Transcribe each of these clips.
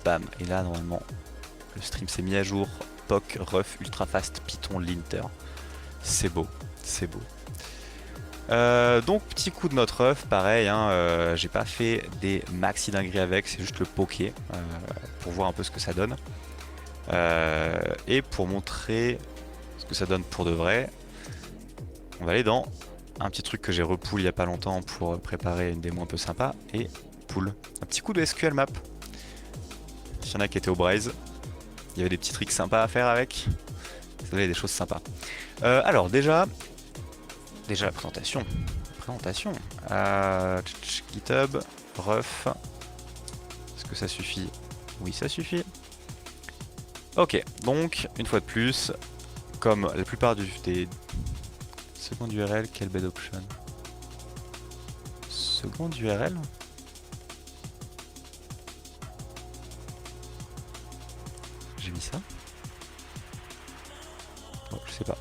bam. Et là, normalement, le stream s'est mis à jour. POC, Ref, Ultra Fast, Python, Linter. C'est beau, c'est beau. Donc petit coup de notre ref, pareil, hein, j'ai pas fait des maxi dingueries avec, c'est juste le poké pour voir un peu ce que ça donne. Et pour montrer ce que ça donne pour de vrai, on va aller dans un petit truc que j'ai repool il y a pas longtemps pour préparer une démo un peu sympa. Et pool, un petit coup de SQL map. S'il y en a qui étaient au Braze, il y avait des petits tricks sympas à faire avec. Ça donnait des choses sympas. Alors déjà la présentation. GitHub, ref. Est-ce que ça suffit? Oui, ça suffit. Ok, donc une fois de plus, comme la plupart des seconde URL, quelle bed option? Seconde URL? J'ai mis ça? Oh, je sais pas.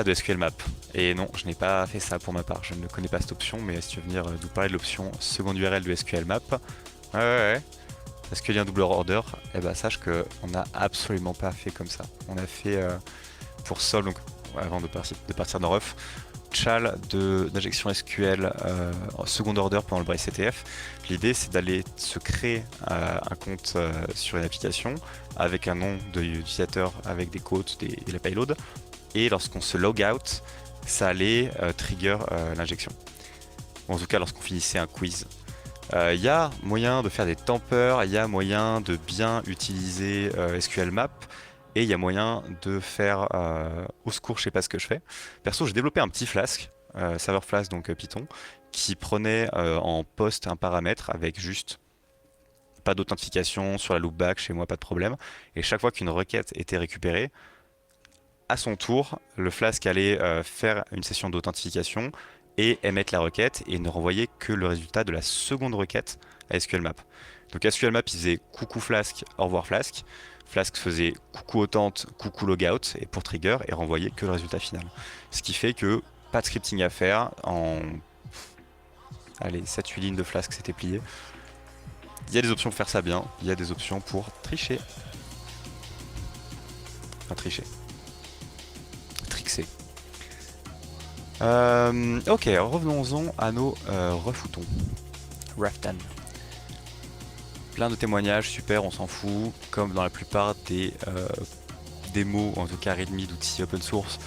De SQL Map. Et non, je n'ai pas fait ça pour ma part. Je ne connais pas cette option, mais si tu veux venir nous parler de l'option seconde URL de SQL Map, ouais. Est-ce qu'il y a un double order? Eh ben sache qu'on n'a absolument pas fait comme ça. On a fait pour solve, donc avant de partir dans ref, chal d'injection SQL en second order pendant le brace CTF. L'idée c'est d'aller se créer un compte sur une application avec un nom d'utilisateur avec des quotes et la payload. Et lorsqu'on se log out, ça allait trigger l'injection. En tout cas lorsqu'on finissait un quiz. Il y a moyen de faire des tampers, il y a moyen de bien utiliser SQL Map, et il y a moyen de faire au secours, je sais pas ce que je fais. Perso, j'ai développé un petit Flask, serveur Flask, donc Python, qui prenait en post un paramètre avec juste pas d'authentification sur la loopback, chez moi pas de problème. Et chaque fois qu'une requête était récupérée, à son tour, le Flask allait faire une session d'authentification et émettre la requête et ne renvoyer que le résultat de la seconde requête à SQL Map. Donc SQL Map il faisait coucou Flask, au revoir Flask. Flask faisait coucou authentic, coucou logout et pour trigger et renvoyer que le résultat final. Ce qui fait que pas de scripting à faire, en allez 7-8 lignes de Flask c'était plié. Il y a des options pour faire ça bien, il y a des options pour tricher. Enfin tricher. Trixer. Ok, revenons-en à nos refoutons. Raftan. Plein de témoignages, super, on s'en fout. Comme dans la plupart des démos, ou en tout cas readme d'outils open source,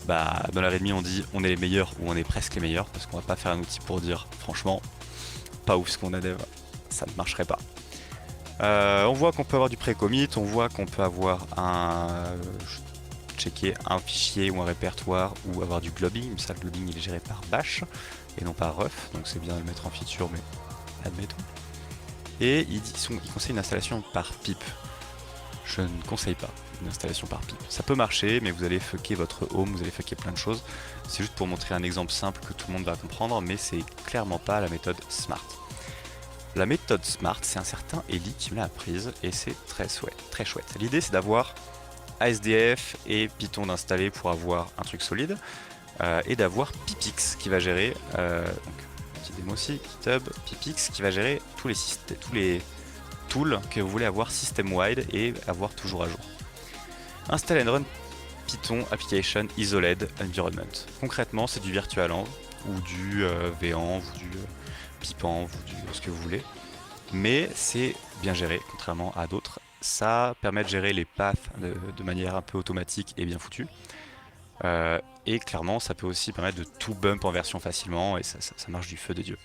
bah, dans la readme on dit on est les meilleurs ou on est presque les meilleurs, parce qu'on va pas faire un outil pour dire franchement, pas ouf ce qu'on a dev, ça ne marcherait pas. On voit qu'on peut avoir du pré-commit, on voit qu'on peut avoir checker un fichier ou un répertoire ou avoir du globbing. Ça, le globbing il est géré par bash et non par ref, donc c'est bien de le mettre en feature, mais admettons. Et il conseille une installation par pip. Je ne conseille pas une installation par pip. Ça peut marcher, mais vous allez fucker votre home, vous allez fucker plein de choses. C'est juste pour montrer un exemple simple que tout le monde va comprendre, mais c'est clairement pas la méthode smart. La méthode smart, c'est un certain Eli qui me l'a apprise et c'est très chouette. L'idée c'est d'avoir ASDF et Python d'installer pour avoir un truc solide et d'avoir Pipix qui va gérer donc petite démo aussi, GitHub, Pipix qui va gérer tous les tools que vous voulez avoir system-wide et avoir toujours à jour. Install and run Python Application Isoled Environment. Concrètement, c'est du virtualenv ou du venv ou du pipenv ou du ce que vous voulez, mais c'est bien géré contrairement à d'autres. Ça permet de gérer les paths de manière un peu automatique et bien foutue. Et clairement, ça peut aussi permettre de tout bump en version facilement et ça marche du feu de Dieu.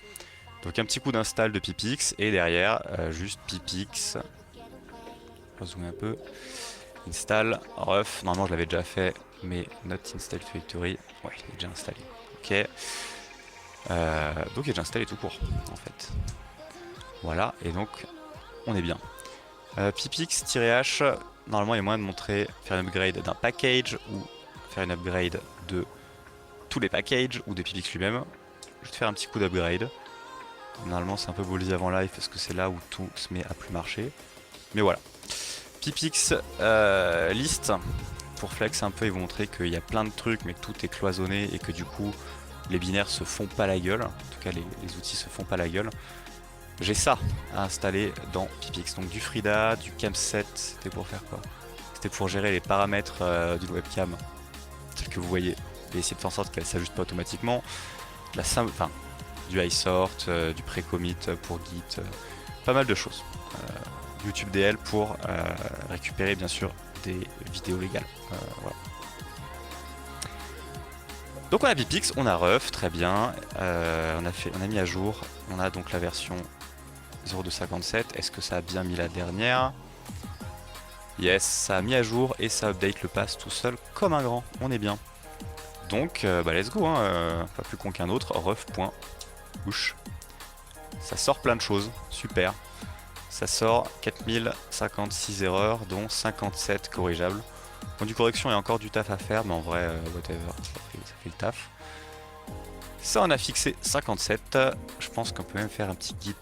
Donc un petit coup d'install de Pipix et derrière, juste Pipix. Je vais zoomer un peu. Install, ref. Normalement, je l'avais déjà fait, mais not install factory. Ouais, il est déjà installé. Ok. Donc il est déjà installé tout court, en fait. Voilà, et donc on est bien. Pipix-h, normalement il y a moyen de montrer, faire une upgrade d'un package ou faire une upgrade de tous les packages ou de Pipix lui-même. Je vais te faire un petit coup d'upgrade. Normalement c'est un peu ballsy avant live parce que c'est là où tout se met à plus marcher. Mais voilà. Pipix list, pour flex un peu et vous montrer qu'il y a plein de trucs mais que tout est cloisonné et que du coup les binaires se font pas la gueule. En tout cas les outils se font pas la gueule. j'ai ça à installer dans Pipix. Donc du Frida, du Camset, c'était pour faire quoi? C'était pour gérer les paramètres d'une webcam, tels que vous voyez, et essayer de faire en sorte qu'elle s'ajuste pas automatiquement. La simple, enfin, du iSort, du pré-commit pour Git, pas mal de choses. YouTube DL pour récupérer bien sûr des vidéos légales. Voilà. Donc on a Pipix, on a Ref, très bien. On a mis à jour. On a donc la version 0.257. Est-ce que ça a bien mis la dernière? Yes, ça a mis à jour et ça update le pass tout seul comme un grand. On est bien. Donc bah let's go, hein, pas plus con qu'un autre. Ref.push. Ça sort plein de choses, super. Ça sort 4056 erreurs, dont 57 corrigeables. Bon, du correction, il y a encore du taf à faire, mais en vrai, whatever, ça fait le taf. Ça, on a fixé 57. Je pense qu'on peut même faire un petit git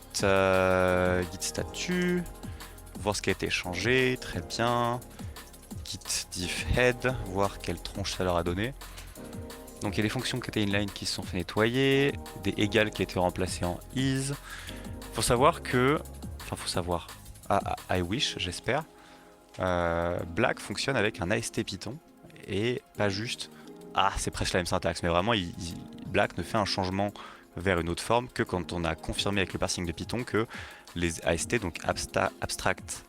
statut, voir ce qui a été changé, très bien. Git diff head, voir quelle tronche ça leur a donné. Donc il y a des fonctions qui étaient inline qui se sont fait nettoyer, des égales qui ont été remplacées en is. Faut savoir que, enfin faut savoir, I wish, j'espère, Black fonctionne avec un AST Python et pas juste, c'est presque la même syntaxe, mais vraiment Black ne fait un changement vers une autre forme que quand on a confirmé avec le parsing de Python que les AST, donc Abstract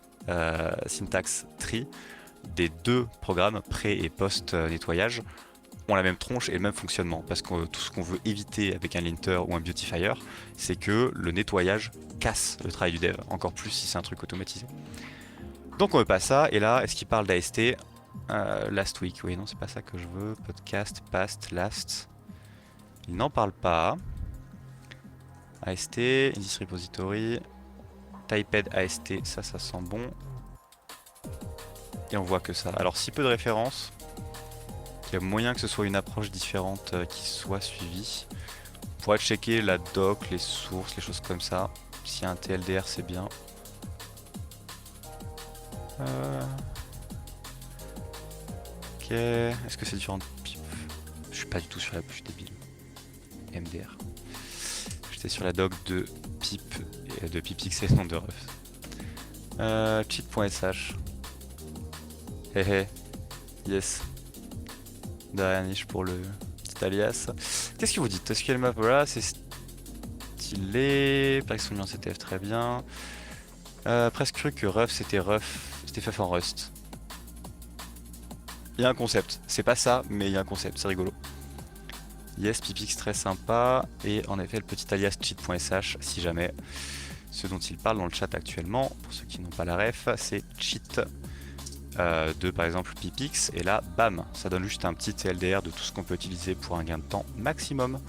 Syntax Tree, des deux programmes pré et post nettoyage, ont la même tronche et le même fonctionnement, parce que tout ce qu'on veut éviter avec un linter ou un beautifier, c'est que le nettoyage casse le travail du dev, encore plus si c'est un truc automatisé. Donc on veut pas ça, et là, est-ce qu'il parle d'AST last week? Oui, non, c'est pas ça que je veux. Podcast, past, last. Il n'en parle pas. AST, Indice Repository, Typed AST, ça sent bon. Et on voit que ça. Alors si peu de références, il y a moyen que ce soit une approche différente qui soit suivie. On pourrait checker la doc, les sources, les choses comme ça. S'il y a un TLDR, c'est bien. Ok, est-ce que c'est différent? Je suis pas du tout sur la, je suis débile. MDR. J'étais sur la doc de Pip et de Pipix et non de Ref. Cheat.sh. Hehe. Yes. Derrière niche pour le petit alias. Qu'est-ce que vous dites? SQL map, voilà, c'est stylé. Pax en CTF, très bien. Presque cru que Ref c'était fait en Rust. Il y a un concept. C'est pas ça, mais il y a un concept, c'est rigolo. Yes, Pipix très sympa. Et en effet, le petit alias cheat.sh, si jamais. Ce dont il parle dans le chat actuellement, pour ceux qui n'ont pas la ref, c'est cheat de par exemple Pipix. Et là, bam, ça donne juste un petit TLDR de tout ce qu'on peut utiliser pour un gain de temps maximum.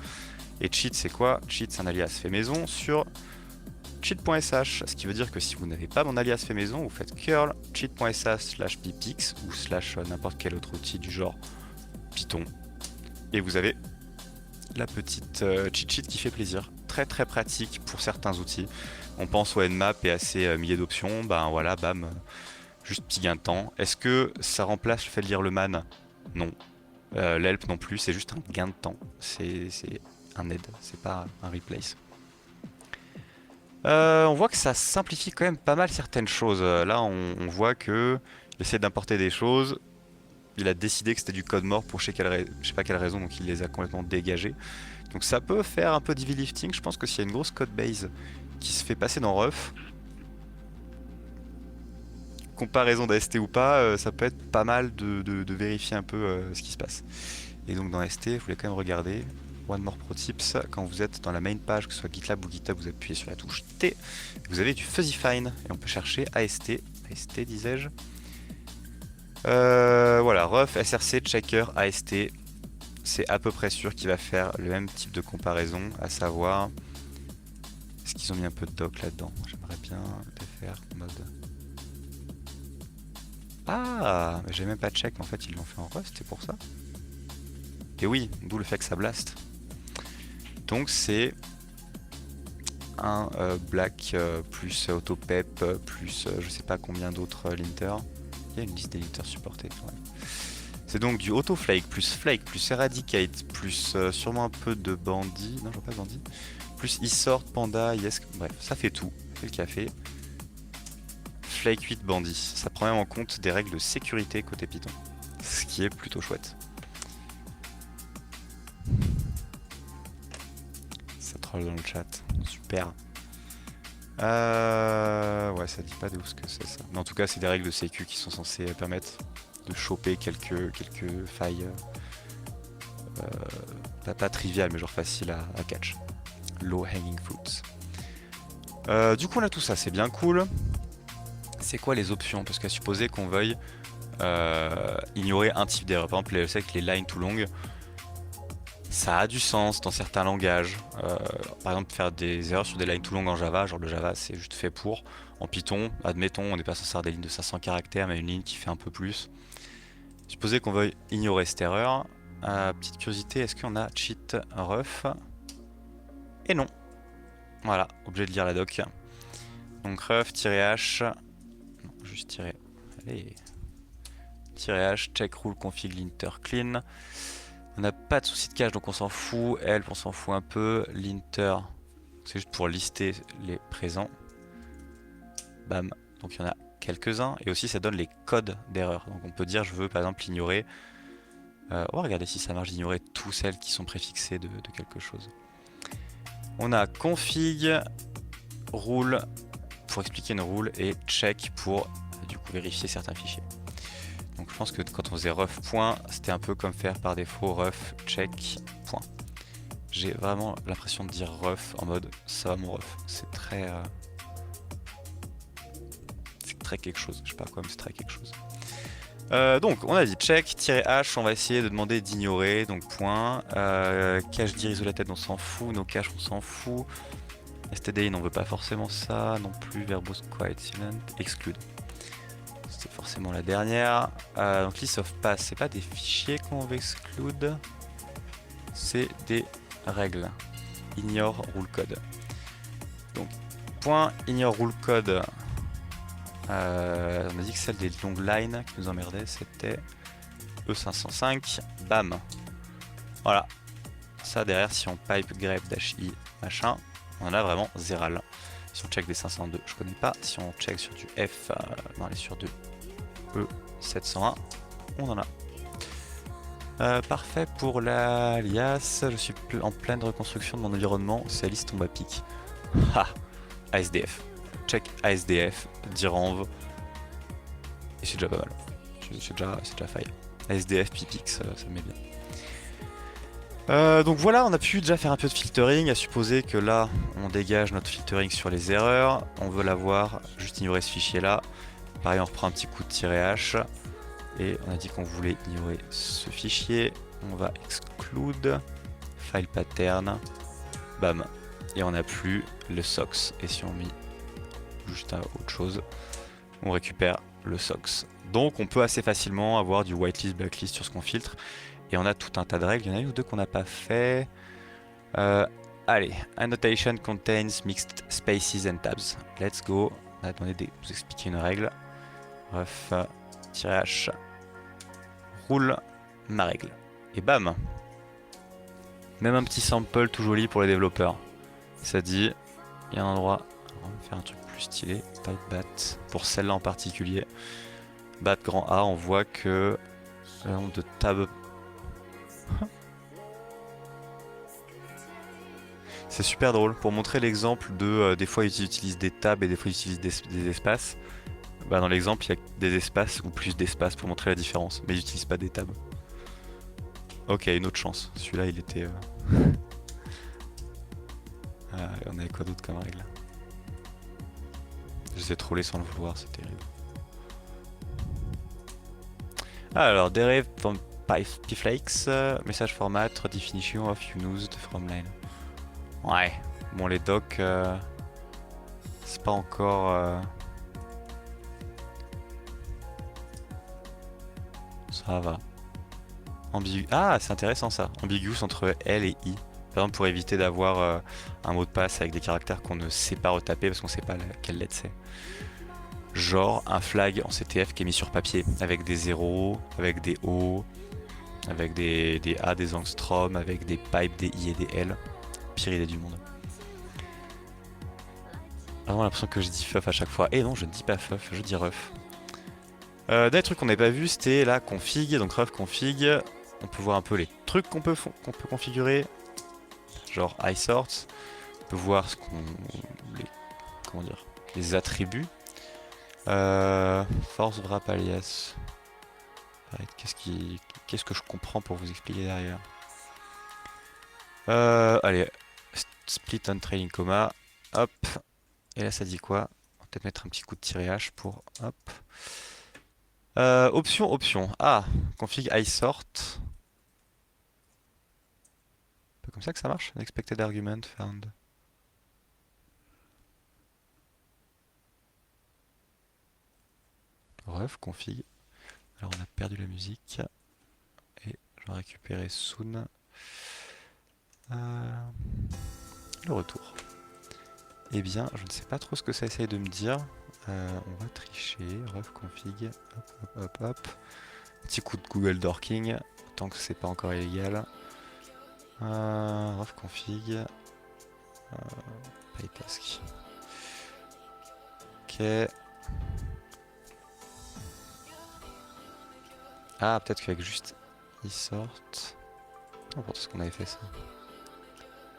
Et cheat, c'est quoi? Cheat, c'est un alias fait maison sur cheat.sh, ce qui veut dire que si vous n'avez pas mon alias fait maison, vous faites curl cheat.sh/pipix ou slash n'importe quel autre outil du genre Python. Et vous avez la petite cheat sheet qui fait plaisir. Très très pratique pour certains outils. On pense au Nmap et à ses milliers d'options, ben voilà, bam, juste petit gain de temps. Est-ce que ça remplace le fait de lire le man? Non. L'help non plus, c'est juste un gain de temps. C'est un aide, c'est pas un replace. On voit que ça simplifie quand même pas mal certaines choses. Là, on voit que il essaie d'importer des choses. Il a décidé que c'était du code mort pour je sais pas quelle raison, donc il les a complètement dégagés. Donc ça peut faire un peu d'heavy lifting. Je pense que s'il y a une grosse code base qui se fait passer dans Ref, comparaison d'AST ou pas, ça peut être pas mal de vérifier un peu ce qui se passe. Et donc dans ST, vous voulez quand même regarder. One more pro tips, quand vous êtes dans la main page, que ce soit GitLab ou GitHub, vous appuyez sur la touche T, vous avez du fuzzy find et on peut chercher AST, disais-je. Voilà, Ref, SRC, Checker, AST, c'est à peu près sûr qu'il va faire le même type de comparaison, à savoir, est-ce qu'ils ont mis un peu de doc là-dedans? J'aimerais bien le faire en mode... Ah, mais j'ai même pas check, en fait ils l'ont fait en Rust, c'est pour ça. Et oui, d'où le fait que ça blast. Donc c'est un black plus autopep plus je sais pas combien d'autres linters. Il y a une liste des linters supportés. Ouais. C'est donc du autoflake plus eradicate plus sûrement un peu de bandit. Non, je vois pas bandit. plus e-sort, panda, yes, bref, ça fait tout. C'est le café. Flake 8 bandit. Ça prend même en compte des règles de sécurité côté Python. Ce qui est plutôt chouette. Ça troll dans le chat. Super. Ouais, ça dit pas de où ce que c'est ça. Mais en tout cas, c'est des règles de sécu qui sont censées permettre de choper quelques failles. Pas triviales, mais genre faciles à catch. Low hanging fruits. Du coup, on a tout ça, c'est bien cool. C'est quoi les options? Parce qu'à supposer qu'on veuille ignorer un type d'erreur. Par exemple, je sais que les lines too long, ça a du sens dans certains langages. Par exemple, faire des erreurs sur des lines too long en Java, genre le Java c'est juste fait pour. En Python, admettons, on n'est pas censé avoir des lignes de 500 caractères, mais une ligne qui fait un peu plus. Supposez qu'on veuille ignorer cette erreur. Petite curiosité, est-ce qu'on a cheat ref? Et non. Voilà, obligé de lire la doc. Donc ref-h. Non, juste tirer. Allez. -h, check rule config linter clean. On n'a pas de souci de cache donc on s'en fout. Help, on s'en fout un peu. Linter, c'est juste pour lister les présents. Bam, donc il y en a quelques-uns. Et aussi ça donne les codes d'erreur. Donc on peut dire je veux par exemple ignorer. On va regarder si ça marche d'ignorer tous celles qui sont préfixées de quelque chose. On a config, rule pour expliquer une rule et check pour du coup vérifier certains fichiers. Donc je pense que quand on faisait ref point, c'était un peu comme faire par défaut ref check point. J'ai vraiment l'impression de dire ref en mode ça va mon ref. C'est très quelque chose. Je sais pas quoi, mais c'est très quelque chose. Donc on a dit check-h, on va essayer de demander d'ignorer, donc point. Cache dir iso la tête, on s'en fout. No cache, on s'en fout. stdin, on veut pas forcément ça non plus. Verbose quiet silent, exclude. C'est forcément la dernière. Donc list of pass, c'est pas des fichiers qu'on veut exclude, c'est des règles. Ignore rule code. Donc point ignore rule code. On a dit que celle des longues lines qui nous emmerdaient, c'était E505. Bam. Voilà. Ça derrière, si on pipe grep -i machin, on en a vraiment zéral. Si on check des 502, je connais pas. Si on check sur du F, non, elle est sur du E701, on en a. Parfait pour l'alias. Je suis en pleine reconstruction de mon environnement. C'est Alice tombe à pic. Ha! ASDF. Check ASDF, direnv. Et c'est déjà pas mal. C'est déjà faille. ASDF, pipix, ça me met bien. Donc voilà, on a pu déjà faire un peu de filtering, à supposer que là, on dégage notre filtering sur les erreurs. On veut l'avoir, juste ignorer ce fichier là. Pareil, on reprend un petit coup de -h. Et on a dit qu'on voulait ignorer ce fichier. On va exclude, file pattern, bam. Et on n'a plus le socks. Et si on met juste à autre chose, on récupère le socks. Donc on peut assez facilement avoir du whitelist, blacklist sur ce qu'on filtre. Et on a tout un tas de règles. Il y en a une ou deux qu'on n'a pas fait. Allez, annotation contains mixed spaces and tabs. Let's go. On a demandé de vous expliquer une règle. Ref, -h, roule ma règle. Et bam. Même un petit sample tout joli pour les développeurs. Ça dit, il y a un endroit. On va faire un truc plus stylé. Type bat. Pour celle-là en particulier. Bat grand A, on voit que le nombre de tabs. C'est super drôle pour montrer l'exemple de des fois ils utilisent des tabs et des fois ils utilisent des espaces. Bah, dans l'exemple il y a des espaces ou plus d'espaces pour montrer la différence, mais ils n'utilisent pas des tabs. Ok, une autre chance. Celui-là il était. On avait quoi d'autre comme règle? Je les ai trollés sans le vouloir, c'est terrible. Alors, derive from pflakes, message format, definition of used from line. Ouais, bon les docs, c'est pas encore... Ça va. Ah, c'est intéressant ça. Ambiguous entre L et I. Par exemple, pour éviter d'avoir un mot de passe avec des caractères qu'on ne sait pas retaper parce qu'on sait pas quelle lettre c'est. Genre un flag en CTF qui est mis sur papier avec des zéros, avec des O, avec des A, des angstroms, avec des pipes, des I et des L. Pire idée du monde. vraiment l'impression que je dis feuf à chaque fois. Et non, je ne dis pas feuf, je dis ref. Dernier truc qu'on n'avait pas vu, c'était la config. Donc ref config. On peut voir un peu les trucs qu'on peut configurer. Genre iSort. On peut voir ce qu'on... comment dire, les attributs. Force wrap alias. Qu'est-ce que je comprends pour vous expliquer derrière. Allez, split on trailing comma. Hop. Et là ça dit quoi? On va peut-être mettre un petit coup de tiret H pour... Hop. Option. Ah, config iSort. Un peu comme ça que ça marche. Unexpected argument found. Ref, config. Alors on a perdu la musique. Et je vais récupérer soon. Le retour. Eh bien, je ne sais pas trop ce que ça essaye de me dire. On va tricher. Ref, config. Hop. Petit coup de Google Dorking. Tant que c'est pas encore illégal. Ref, config. PyTask. Ok. Ah, peut-être qu'avec juste iSort. Oh, pourtant, est-ce qu'on avait fait ça?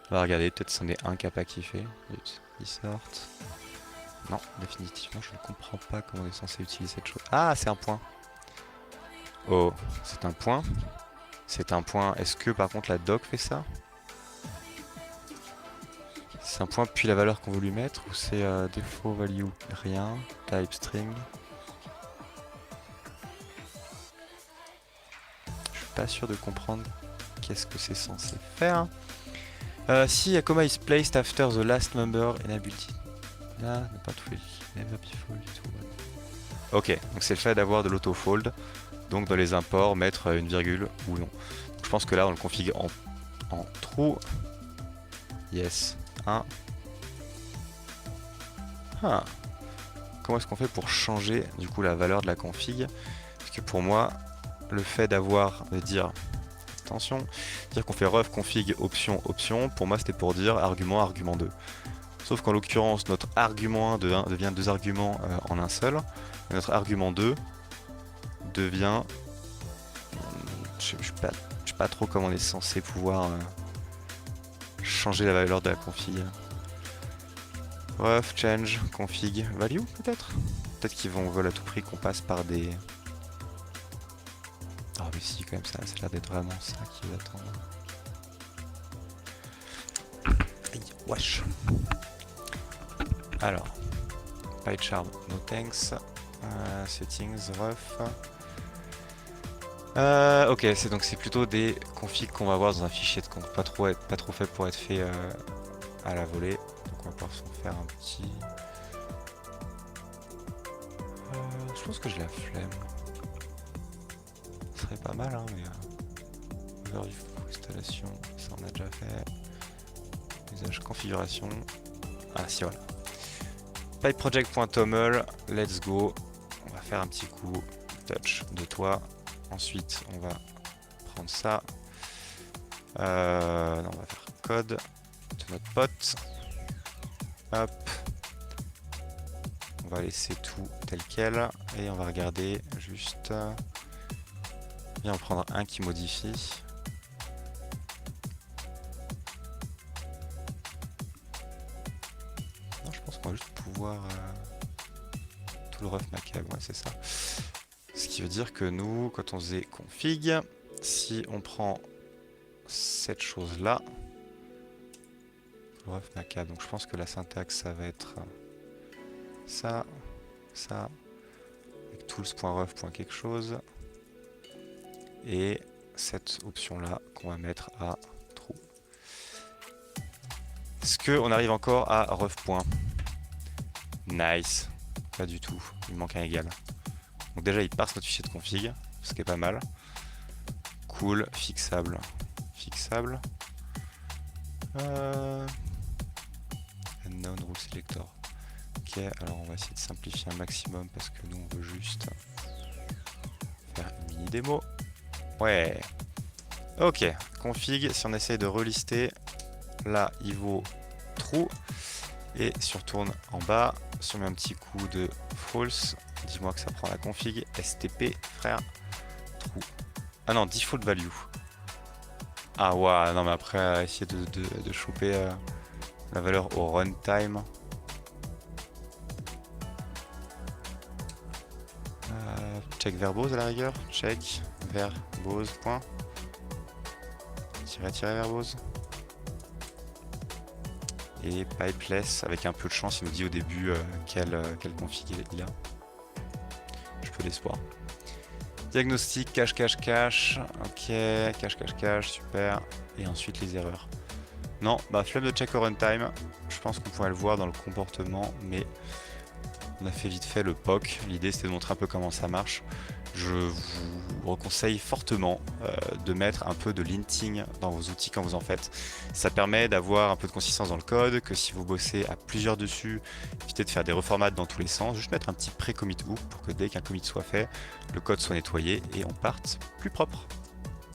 On va regarder, peut-être c'en est un qui a pas kiffé. iSort. Non, définitivement, je ne comprends pas comment on est censé utiliser cette chose. Ah, c'est un point. Oh, c'est un point. C'est un point. Est-ce que par contre la doc fait ça? C'est un point puis la valeur qu'on veut lui mettre ou c'est défaut value? Rien. Type string. Je suis pas sûr de comprendre qu'est-ce que c'est censé faire. Si a comma is placed after the last number in a bulletin. Là, pas tout never before du tout. Ok, donc c'est le fait d'avoir de l'auto-fold. Donc dans les imports, mettre une virgule ou non. Donc, je pense que là, on le configure en true. Yes. 1. Ah. Comment est-ce qu'on fait pour changer du coup la valeur de la config? Parce que pour moi, le fait de dire attention, dire qu'on fait ref config option option, pour moi c'était pour dire argument argument 2. Sauf qu'en l'occurrence notre argument 1 devient deux arguments en un seul, et notre argument 2 devient... Je sais pas trop comment on est censé pouvoir changer la valeur de la config. Ref change config value peut-être. Peut-être qu'ils veulent à tout prix qu'on passe par des... Ah mais si quand même ça a l'air d'être vraiment ça qu'ils attendent. Aïe, wesh. Alors, PyCharm, no thanks. Settings, ref. Ok, c'est plutôt des configs qu'on va voir dans un fichier de compte, pas trop fait pour être fait à la volée. Donc on va pouvoir s'en faire un petit. Je pense que j'ai la flemme. Ce serait pas mal, hein, mais overview installation, ça on a déjà fait. Usage configuration. Ah si voilà. PyProject.toml, let's go. On va faire un petit coup touch de toi. Ensuite, on va prendre ça. Non, on va faire code de notre pote. Hop. On va laisser tout tel quel. Et on va regarder juste. Et on va prendre un qui modifie. Non, je pense qu'on va juste pouvoir. Tout le ref macab, ouais, c'est ça. Ce qui veut dire que nous, quand on faisait config, si on prend cette chose-là, ref macab, donc je pense que la syntaxe, ça va être ça, ça, avec tools.ref.quelque chose, et cette option-là qu'on va mettre à true. Est-ce qu'on arrive encore à ref. Nice, pas du tout, il manque un égal. Donc déjà il parse notre fichier de config, ce qui est pas mal. Cool, fixable. Unknown rule selector. Ok, alors on va essayer de simplifier un maximum parce que nous on veut juste faire une mini démo. Ouais. Ok, config, si on essaye de relister, là il vaut true. Et si on retourne en bas, si on met un petit coup de false, dis-moi que ça prend la config, STP, frère, true. Ah non, default value. Ah ouais, non mais après, essayer de choper la valeur au runtime. Check verbose à la rigueur, check verbose, point. Tirer verbose. Et pipeless, avec un peu de chance, il nous dit au début quel config il a. Je peux l'espoir. Diagnostic, cache. Ok, cache, super. Et ensuite les erreurs. Non, bah flemme de check au runtime. Je pense qu'on pourrait le voir dans le comportement, mais on a fait vite fait le POC. L'idée c'était de montrer un peu comment ça marche. Je vous conseille fortement de mettre un peu de linting dans vos outils quand vous en faites. Ça permet d'avoir un peu de consistance dans le code, que si vous bossez à plusieurs dessus, évitez de faire des reformats dans tous les sens, juste mettre un petit pré-commit hook pour que dès qu'un commit soit fait, le code soit nettoyé et on parte plus propre.